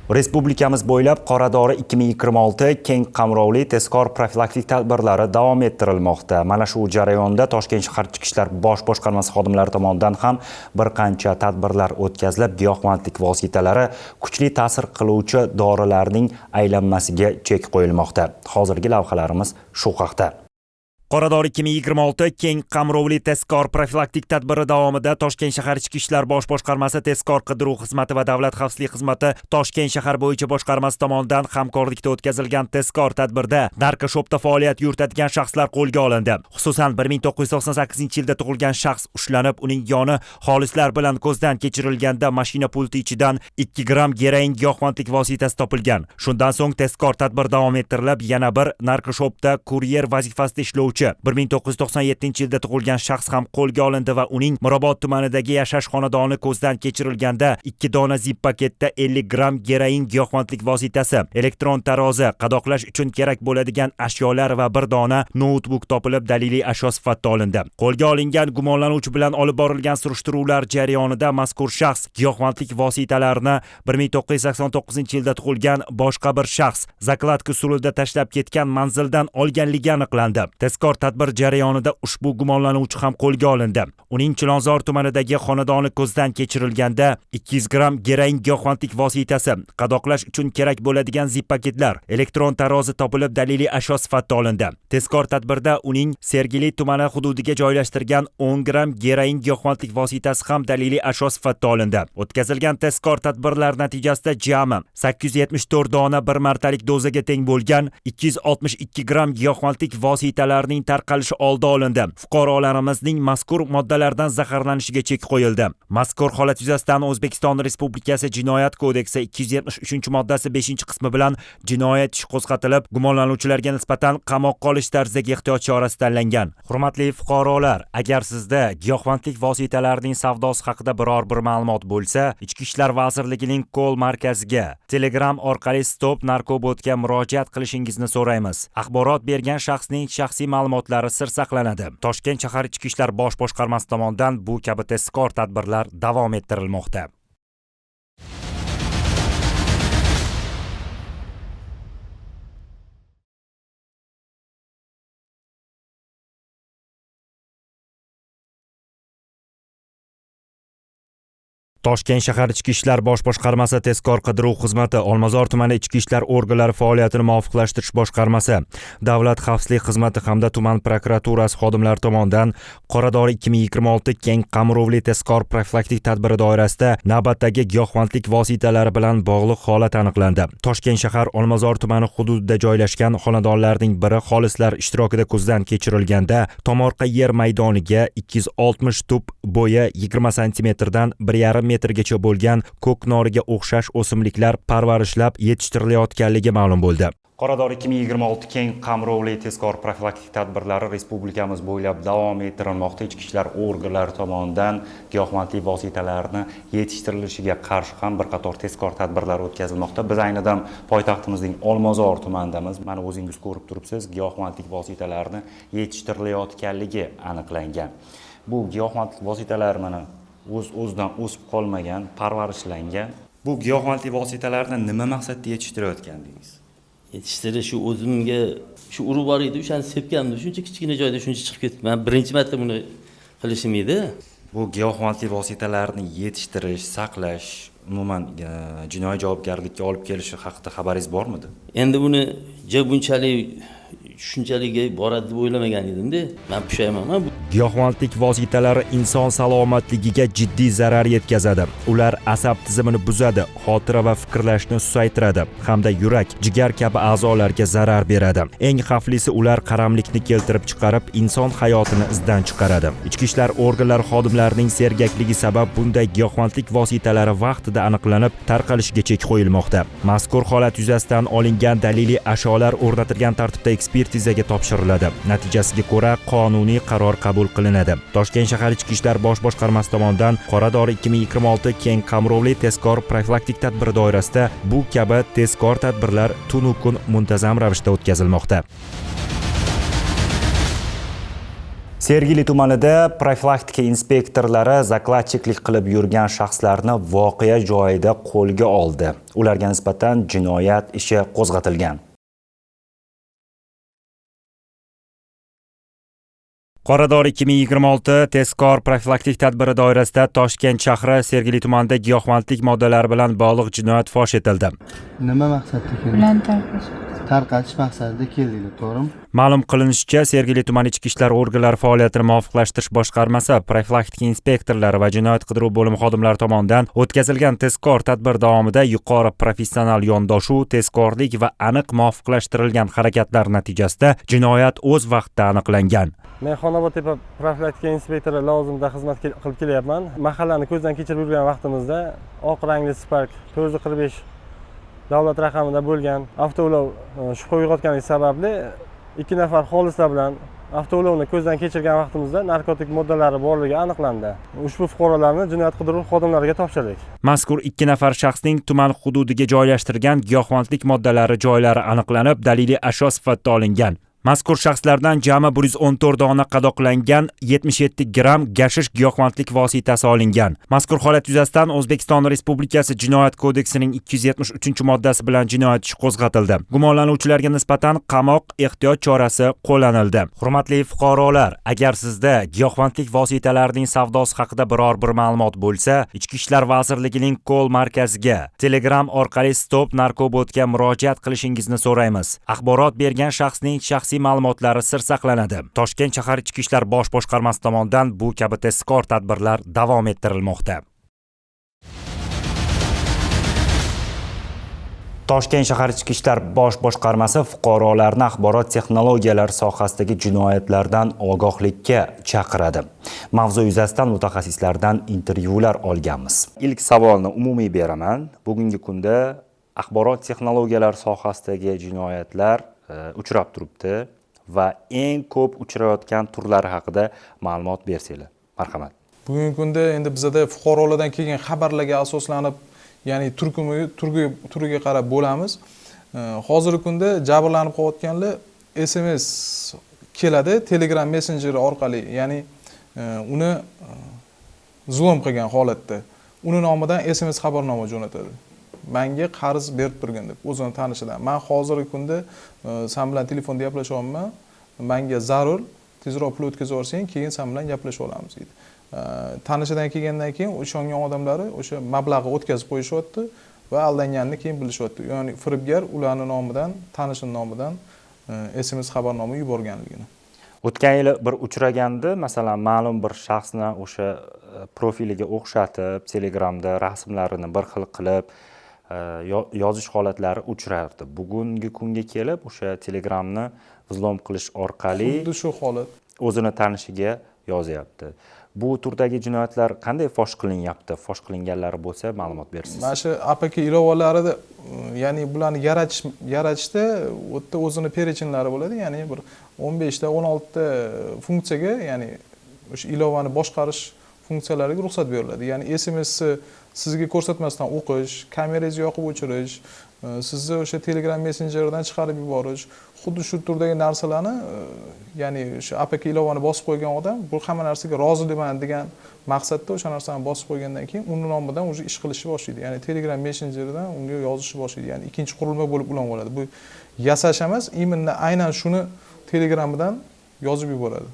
Respublikamiz bo'ylab Qoradori 2026 keng qamrovli tezkor profilaktik tadbirlari davom ettirilmoqda. Mana shu jarayonda Toshkent shahar Ichki ishlar bosh boshqarmasi xodimlari tomonidan ham bir qancha tadbirlar o'tkazilib, giyohvandlik vositalari, kuchli ta'sir qiluvchi dorilarning aylanmasiga chek qo'yilmoqda. Hozirgi lavhalarimiz shu haqda. Qoradori 2026 keng qamrovli tezkor profilaktik tadbiri davomida Toshkent shahar Ichki ishlar bosh boshqarmasi tezkor qidiruv xizmati va davlat xavfsizlik xizmati Toshkent shahar bo'yicha boshqarmasi tomonidan hamkorlikda o'tkazilgan tezkor tadbirda narkoshopda faoliyat yuritadigan shaxslar qo'lga olindi. Xususan 1998-yilda tug'ilgan shaxs ushlanib, uning yoni xolislar bilan ko'zdan kechirilganda mashina pulti ichidan 2 gram geroin giyohvandlik vositasi topilgan. Shundan so'ng tezkor tadbir davom ettirilib, yana bir narkoshopda kuryer vazifasida ishlovchi 1997-yilda tug'ilgan shaxs ham qo'lga olindi va uning Mirobod tumanidagi yashash xonadoni ko'zdan kechirilganda 2 dona zip paketda 50 gram geroin giyohvandlik vositasi, elektron tarozi, qadoqlash uchun kerak bo'ladigan ashyolar va bir dona noutbuk topilib daliliy ashyo sifatida olindi. Qo'lga olingan gumonlanuvchi bilan olib borilgan surishtiruvlar jarayonida mazkur shaxs giyohvandlik vositalarini 1989-yilda tug'ilgan boshqa bir shaxs zakladka usulida tashlab ketgan manzildan olganligi aniqlandi. Tezkor tadbir jarayonida ushbu gumonlanuvchi ham qo'lga olindi. Uning Chilonzor tumanidagi xonadoni ko'zdan kechirilganda 200 gram geroin giyohvandlik vositasi, qadoqlash uchun kerak bo'ladigan zip paketlar, elektron tarozi topilib daliliy ashyo sifatida olindi. Tezkor tadbirda uning Sergeli tumani hududiga joylashtirgan 10 gram geroin giyohvandlik vositasi ham daliliy ashyo sifatida olindi. O'tkazilgan tezkor tadbirlar natijasida jami 874 dona bir martalik dozaga teng bo'lgan 262 gram giyohvandlik vositalarining tarqalishi oldi olindi. Fuqarolarimizning mazkur moddalardan zaharlanishiga chek qo'yildi. Mazkur holat yuzasidan O'zbekiston Respublikasi Jinoyat kodeksi 273-moddasi 5-qismi bilan jinoyat ishi qo'zg'atilib, gumonlanuvchilarga nisbatan qamoqqa olish tarziga ehtiyot chorasi tanlangan. Hurmatli fuqarolar, agar sizda giyohvandlik vositalarining savdosi haqida biror bir ma'lumot bo'lsa, Ichki ishlar vazirligining kol markaziga Telegram orqali Stop Narkobotga murojaat qilishingizni so'raymiz. Axborot bergan shaxsning shaxsiy ma'lumotlari sir saqlanadi. Toshkent shahar Ichki ishlar bosh boshqarmasi tomonidan bu kabi tezkor tadbirlar davom ettirilmoqda. Toshkent shahar Ichki ishlar bosh boshqarmasi tezkor qidiruv xizmati, Olmazor tumani ichki ishlar organlari faoliyatini muvofiqlashtirish boshqarmasi, davlat xavfsizlik xizmati hamda tuman prokuraturasi xodimlari tomonidan Qoradori 2026 keng qamrovli tezkor profilaktik tadbiri doirasida navbatdagi giyohvandlik vositalari bilan bog'liq holat aniqlandi. Toshkent shahar Olmazor tumani hududida joylashgan xonadonlarning biri xolislar ishtirokida ko'zdan kechirilganda tomorqa yer maydoniga 260 tup bo'yi 20 santimetrdan 1,5 metrgacha bo'lgan ko'k noriga o'xshash o'simliklar parvarishlab yetishtirilayotganligi ma'lum bo'ldi. Qoradori 2026 keng qamrovli tezkor profilaktik tadbirlari respublikamiz bo'ylab davom ettirilmoqda. Ichki ishlar organlari tomonidan giyohvandlik vositalarini yetishtirilishiga qarshi ham bir qator tezkor tadbirlar o'tkazilmoqda. Biz aynidan poytaxtimizning Olmazor tumanidamiz. Mana o'zingiz ko'rib turibsiz, giyohvandlik vositalarini yetishtirilayotganligi aniqlangan. Bu giyohvandlik vositalari mana o'zidan o'sib qolmagan, parvarishlangan. Bu giyohvandlik vositalarini nima maqsadda yetishtirayotgandingiz? Yetishtirish shu o'zimga shu urib bor edi, o'shani sepgandim, shuncha kichkina joyda shuncha chiqib ketdi. Men birinchi marta buni qilishim edi. Bu giyohvandlik vositalarini yetishtirish, saqlash, umuman jinoiy javobgarlikka olib kelishi haqida xabaringiz bormidi? Endi buni shunchalik boradi deb o'ylamagan edim-da. Men pushaymonman. Giyohvandlik vositalari inson salomatligiga jiddiy zarar yetkazadi. Ular asab tizimini buzadi, xotira va fikrlashni susaytiradi hamda yurak, jigar kabi a'zolarga zarar beradi. Eng xavflisi ular qaramlikni keltirib chiqarib, inson hayotini izdan chiqaradi. Ichki ishlar organlari xodimlarining sergakligi sabab bunday giyohvandlik vositalari vaqtida aniqlanib, tarqalishiga chek qo'yilmoqda. Mazkur holat yuzasidan olingan daliliy ashyolar o'rnatilgan tartibda ekspertizaga topshiriladi. Natijasiga ko'ra qonuniy qaror qabul qilinadi. Toshkent shahar Ichki ishlar bosh boshqarmasi tomonidan Qoradori 2026 keng qamrovli tezkor profilaktik tadbiri doirasida bu kabi tezkor tadbirlar tunu kun muntazam ravishda o'tkazilmoqda. Sergeli tumanida profilaktika inspektorlari zakladchiklik qilib yurgan shaxslarni voqea joyida qo'lga oldi. Ularga nisbatan jinoyat ishi qo'zg'atilgan. Qoradori 2026 tezkor profilaktik tadbiri doirasida Toshkent shahri Sergeli tumanida giyohvandlik moddalari bilan bog'liq jinoyat fosh etildi. Nima maqsadda keldingiz? Bilan Tarqatish maqsadida keldinglar, to'g'rimi? Ma'lum qilinishicha, Sergeli tumani ichki ishlar organlari faoliyatini muvofiqlashtirish boshqarmasi, profilaktika inspektorlari va jinoyat qidiruv bo'limi xodimlari tomonidan o'tkazilgan tezkor tadbir davomida yuqori professional yondashuv, tezkorlik va aniq muvofiqlashtirilgan harakatlar natijasida jinoyat o'z vaqtida aniqlangan. Men Xonobod tepa profilaktika inspektori lavozimida xizmat qilib kelyapman. Mahallani ko'zdan kechirib yurgan vaqtimizda oq rangli Spark 445 davlat raqamida bo'lgan avtoulov shubha uyg'otganligi sababli 2 nafar xolislar bilan avtoulovni ko'zdan kechirgan vaqtimizda narkotik moddalari borligi aniqlandi. Ushbu fuqarolarni jinoyat qidiruv xodimlariga topshirdik. Mazkur 2 nafar shaxsning tuman hududiga joylashtirgan giyohvandlik moddalari joylari aniqlanib, daliliy ashyo sifatida olingan. Mazkur shaxslardan jami 114 dona qadoqlangan, 77 gram gashish giyohvandlik vositasi olingan. Mazkur holat yuzasidan O'zbekiston Respublikasi Jinoyat kodeksining 273-moddasi bilan jinoyat ishi qo'zg'atildi. Gumonlanuvchilarga nisbatan qamoq ehtiyot chorasi qo'llanildi. Hurmatli fuqarolar, agar sizda giyohvandlik vositalarining savdosi haqida biror bir ma'lumot bo'lsa, Ichki ishlar vazirligining kol markaziga Telegram orqali Stop Narkobotga murojaat qilishingizni so'raymiz. Axborot bergan shaxsning shaxsiy ma'lumotlari sir saqlanadi. Toshkent shahar ichki ishlar bosh boshqarmasi tomonidan bu kabi tezkor tadbirlar davom ettirilmoqda. Toshkent shahar ichki ishlar bosh boshqarmasi fuqarolarni axborot texnologiyalari sohasidagi jinoyatlardan ogohlikka chaqiradi. Mavzu yuzasidan mutaxassislardan intervyular olganmiz. Ilk savolni umumiy beraman. Bugungi kunda axborot texnologiyalari sohasidagi jinoyatlar uchrab turibdi va eng ko'p uchrayotgan turlari haqida ma'lumot bersanglar. Marhamat. Bugungi kunda endi bizda fuqarolardan kelgan xabarlarga asoslanib, ya'ni turiga qarab bo'lamiz. Hozirgi kunda jabrlanib qolayotganlar SMS keladi, Telegram messenjeri orqali, ya'ni uni zulm qilgan holatda uni nomidan SMS xabarnoma jo'natadi. Menga qarz berib turgan deb o'zini tanishidan. Men hozirgi kunda sen bilan telefonda gaplashyapman. Menga zarur tezroq pul o'tkazib yuborsang, keyin sen bilan gaplashib olamiz deydi. Tanishidan kelgandan keyin ishongan odamlari o'sha mablag'ni o'tkazib qo'yishyapti va aldanganini keyin bilishyapti. Ya'ni firibgar ularning nomidan, tanishining nomidan SMS xabarnoma yuborganligini. O'tgan yili bir uchraganda, masalan, ma'lum bir shaxsni o'sha profiliga o'xshatib, Telegramda rasmlarini bir xil qilib yozish holatlari uchrardi. Bugungi kunga kelib o'sha Telegramni zlom qilish orqali xuddi shu holat o'zini tanishiga yozyapti. Bu turdagi jinoyatlar qanday fosh qilinyapti? Fosh qilinganlari bo'lsa ma'lumot bersiz. Mana shu APK ilovalarida, ya'ni bularni yaratishda o'zini perechinlari bo'ladi, ya'ni bir 15 ta 16 ta funksiyaga, ya'ni o'sha ilovani boshqarish funksiyalariga ruxsat beriladi. Ya'ni SMSni sizga ko'rsatmasdan o'qish, kamerangizni yoqib o'chirish, sizni o'sha Telegram messenjeridan chiqarib yuborish, xuddi shu turdagi narsalarni, ya'ni o'sha APK ilovani bosib qo'ygan odam bu hamma narsaga roziman degan maqsadda o'sha narsani bosib qo'ygandan keyin uni nomidan o'zi ish qilishni boshlaydi. Ya'ni Telegram messenjeridan unga yozishni boshlaydi. Ya'ni ikkinchi qurilma bo'lib ulanib oladi. Bu yasash emas, imенно aynan shuni Telegramdan yozib yuboradi.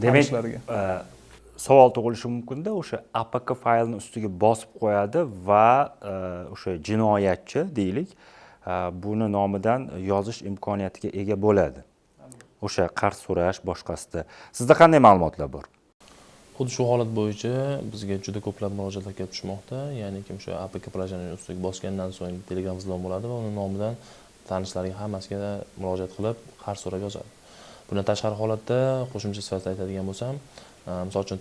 Demak, savol tug'ilishi mumkinda, o'sha APK faylni ustiga bosib qo'yadi va o'sha jinoyatchi deylik, buni nomidan yozish imkoniyatiga ega bo'ladi. O'sha qarz so'rash boshqasida. Sizda qanday ma'lumotlar bor? Xuddi shu holat bo'yicha bizga juda ko'plab murojaatlar kelib tushmoqda. Ya'ni kim shu APK faylning ustiga bosgandan so'ng Telegram zlom bo'ladi va uni nomidan tanishlariga hammasiga murojaat qilib qarz so'rab yozadi. Bundan tashqari holatda qo'shimcha sifatida aytadigan bo'lsam, misol uchun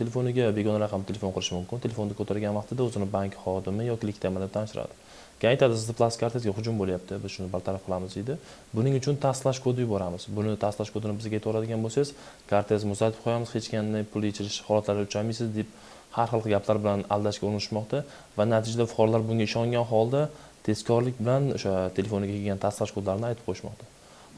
telefoniga begona raqam telefon qilish mumkin. Telefonni ko'targan vaqtida o'zini bank xodimi yoki liktama deb tanishtiradi. Keyin aytadi, sizni plastik kartangizga hujum bo'lyapti, biz shuni bartaraf qilamiz deydi. Buning uchun tasdiqlash kodi yuboramiz. Buni tasdiqlash kodini bizga aytib oladigan bo'lsangiz, kartangizni muzlatib qo'yamiz, hech qanday pul yechirish holatlariga uchramaysiz deb har xil gaplar bilan aldashga urinishmoqda va natijada fuqarolar bunga ishongan holda tezkorlik bilan o'sha telefoniga kelgan tasdiqlash kodlarini aytib qo'yishmoqda.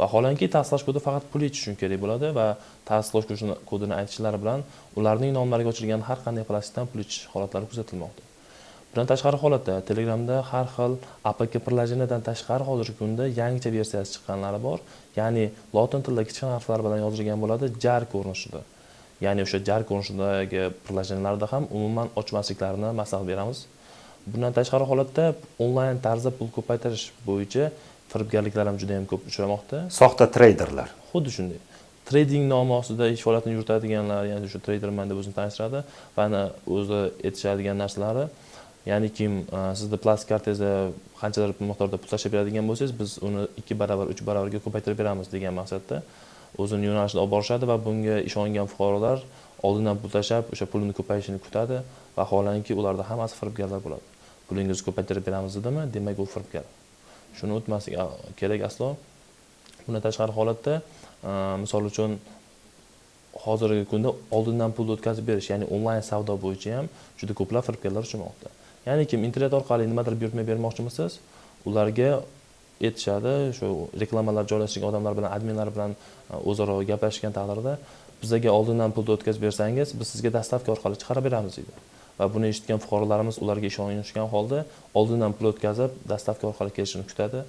Vaholanki tasdiqlash kodi faqat pul yechish uchun kerak bo'ladi va tasdiqlash kodini aytishlari bilan ularning nomlariga o'chirilgan har qanday plastikdan pul yechish holatlari kuzatilmoqda. Bundan tashqari holatda Telegramda har xil APK приложениyadan tashqari hozirgi kunda yangicha versiyasi chiqqanlari bor. Ya'ni lotin tilida kichik harflar bilan yozilgan bo'ladi jar ko'rinishida. Ya'ni o'sha jar ko'rinishidagi приложениyalarda ham umuman ochmasliklarini maslahat beramiz. Bundan tashqari holatda onlayn tarzda pul ko'paytirish bo'yicha firibgarliklar ham juda ham ko'p uchramoqda. Soxta treyderlar. Xuddi shunday. Trading nomi ostida ish faoliyatini yuritadiganlar, ya'ni shu treyderman deb o'zini tanishtiradi va o'zi aytishadigan narsalari, ya'ni kim sizda plastik kartangizda qanchadir miqdorda pul tashlab beradigan bo'lsangiz, biz uni 2 barobar, 3 barobarga ko'paytirib beramiz degan maqsadda o'zini yo'nalishida olib borishadi va bunga ishongan fuqarolar oldindan pul tashlab, o'sha pulning ko'payishini kutadi va vaholanki ularda hammasi firibgarlar bo'ladi. Pulingizni ko'paytirib beramiz dedimi, demak u firibgar. Shuni o'tmaslik kerak aslo. Bundan tashqari holatda, misol uchun hozirgi kunda oldindan pul o'tkazib berish, ya'ni onlayn savdo bo'yicha ham juda ko'plab firibgarlar uchramoqda. Ya'ni kim internet orqali nimadir buyurtma bermoqchimisiz, ularga aytishadi, shu reklamalar joylashgan odamlar bilan, adminlar bilan o'zaro gaplashgan taqdirda bizga oldindan pul o'tkazib bersangiz, biz sizga dastavka orqali chiqarib beramiz deydi. Va buni eshitgan fuqarolarimiz ularga ishonishgan holda oldindan pul o'tkazib, dastavka orqali kelishini kutadi.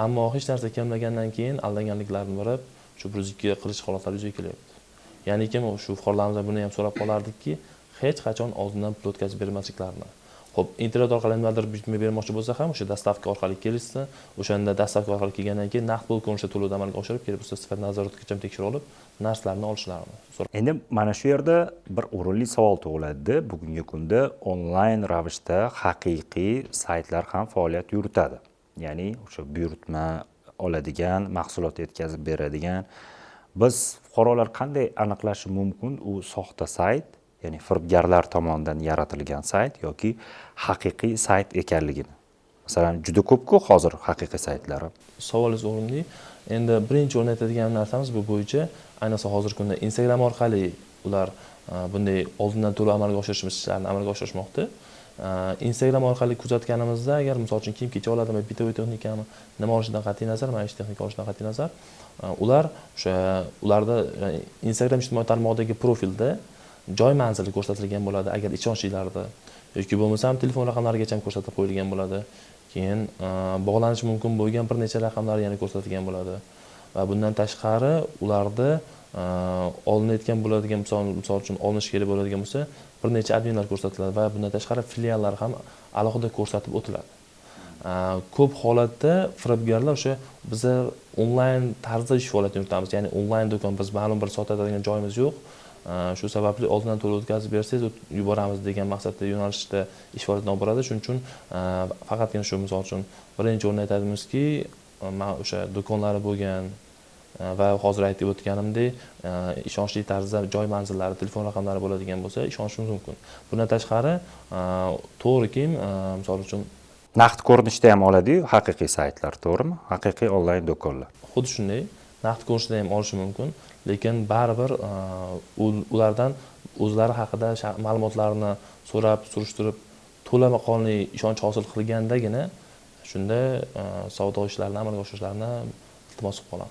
Ammo hech narsa kelmagandan keyin aldanganliklarini bilib, shu 102 qilish holatlari yuzaga kelyapti. Ya'ni kim shu fuqarolarimiz buni ham so'rab qolardikki, hech qachon oldindan pul o'tkazib bermasliklarini. Xo'p, internet orqali nimadir buyurtma bermoqchi bo'lsa ham, o'sha dastavka orqali kelishsin. O'shanda dastavka orqali kelgandan keyin naqd pul ko'rinishida to'lovni amalga oshirib, kelib bo'lsa sifat nazoratgacha tekshirib olib, narsalarni olishlarini so'rab. Endi mana shu yerda bir o'rinli savol tug'iladi. Bugungi kunda onlayn ravishda haqiqiy saytlar ham faoliyat yuritadi. Ya'ni o'sha buyurtma oladigan, mahsulot yetkazib beradigan. Biz fuqarolar qanday aniqlashi mumkin u soxta sayt, ya'ni firibgarlar tomonidan yaratilgan sayt yoki haqiqiy sayt ekanligini? Masalan, juda ko'p-ku hozir haqiqiy saytlari. Savolingiz o'rinli. Endi birinchi o'rin aytadigan narsamiz bu bo'yicha, ayniqsa hozirgi kunda Instagram orqali ular bunday oldindan to'lov amalga oshirishlarni amalga oshirishmoqda. Instagram orqali kuzatganimizda, agar misol uchun kiyim kechib oladimi, bitovoy texnikami, nima olishidan qat'iy nazar, mana shu texnika olishidan qat'iy nazar, ular ularda Instagram ijtimoiy tarmog'idagi profilda joy manzili ko'rsatilgan bo'ladi, agar ishonchlilarda yoki bo'lmasam telefon raqamlarigacha ham ko'rsatib qo'yilgan bo'ladi. Keyin bog'lanish mumkin bo'lgan bir necha raqamlar yana ko'rsatilgan bo'ladi. Va bundan tashqari ularda olinayotgan bo'ladigan misol uchun olinish kerak bo'ladigan bo'lsa, bir necha adminlar ko'rsatiladi va bundan tashqari filiallar ham alohida ko'rsatib o'tiladi. Ko'p holatda firibgarlar o'sha biz onlayn tarzda ish faoliyatini yuritamiz, ya'ni onlayn do'kon, biz ma'lum bir sotadigan joyimiz yo'q. Shu sababli oldindan to'lov o'tkazib bersangiz yuboramiz degan maqsadda yo'nalishda ish faoliyatini olib boradi. Shuning uchun faqatgina shu misol uchun birinchi o'rinda aytadimizki, o'sha do'konlari bo'lgan va hozir aytib o'tganimdek ishonchli tarzda joy manzillari, telefon raqamlari bo'ladigan bo'lsa ishonishimiz mumkin. Bundan tashqari to'g'riki, misol uchun Naqd ko'rinishda ham oladi-yu haqiqiy saytlar, to'g'rimi? Haqiqiy onlayn do'konlar. Xuddi shunday, naqd ko'rinishda ham olishi mumkin, lekin baribir ulardan o'zlari haqida ma'lumotlarni so'rab, surishtirib, to'liq qonuniy ishonch hosil qilgandagina shunda savdo ishlarini amalga oshirishlarini iltimos qilib qolamiz.